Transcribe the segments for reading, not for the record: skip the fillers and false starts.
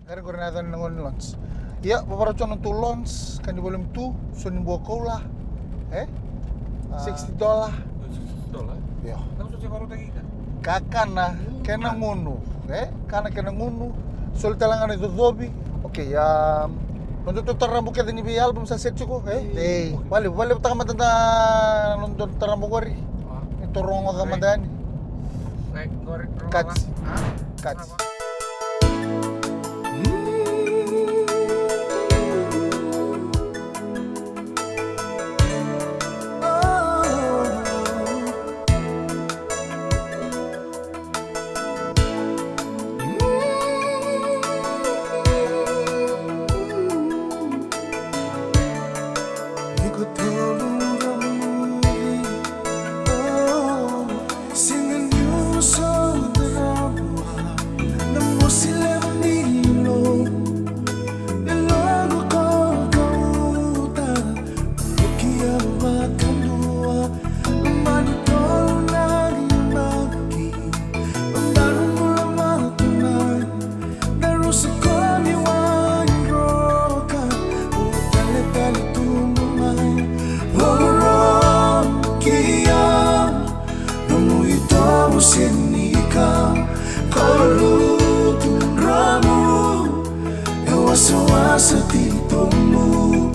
Kare coordenata ngon launch. Ya, paparocho non tu launch kan di volume 2 so ni buo kola. $60. $60. Ya. Kamu sudah baru lagi kan? Kakana kena ngunu, kana kena ngunu. Sol talangan itu dobi. Oke, ya nonton tarambuke ni bi album sa set ko, Wale tama tanda nonton tarambukori. Ito rongo ka madani. Cuts. Cuts. Sa titomu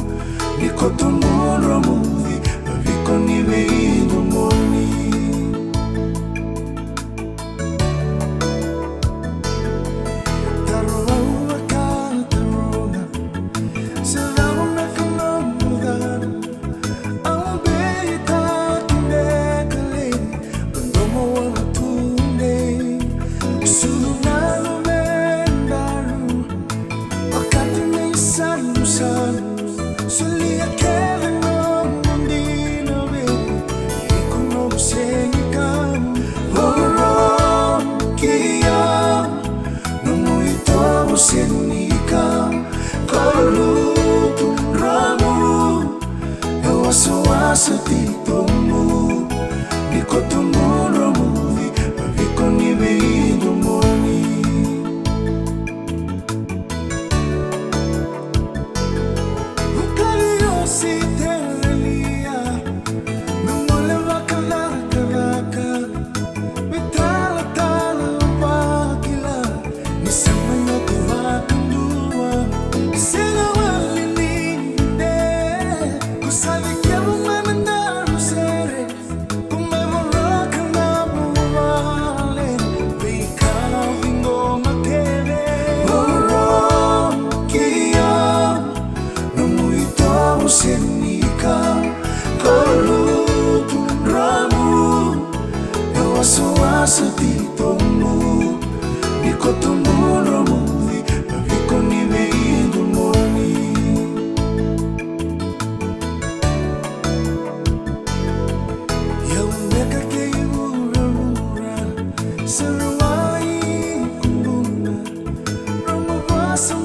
nikotomuro muvi viko ni veindo moni taruwa kataruna sarana kanamudan ang beita kinekale bandomo wa tunde sunalo Solia keve no mundino ve ikono senga oro kia no muito senika kalu ramu eu asa titomu nikotomu ramu viko ni veindo moni senika kalu ramu eu asa titomu nikotomu ramu viko ni veindo moni eu neka ke ura sarwai kumbuna ramu vasa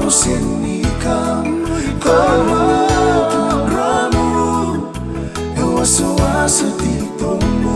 senika kalu ramu eu asa titomu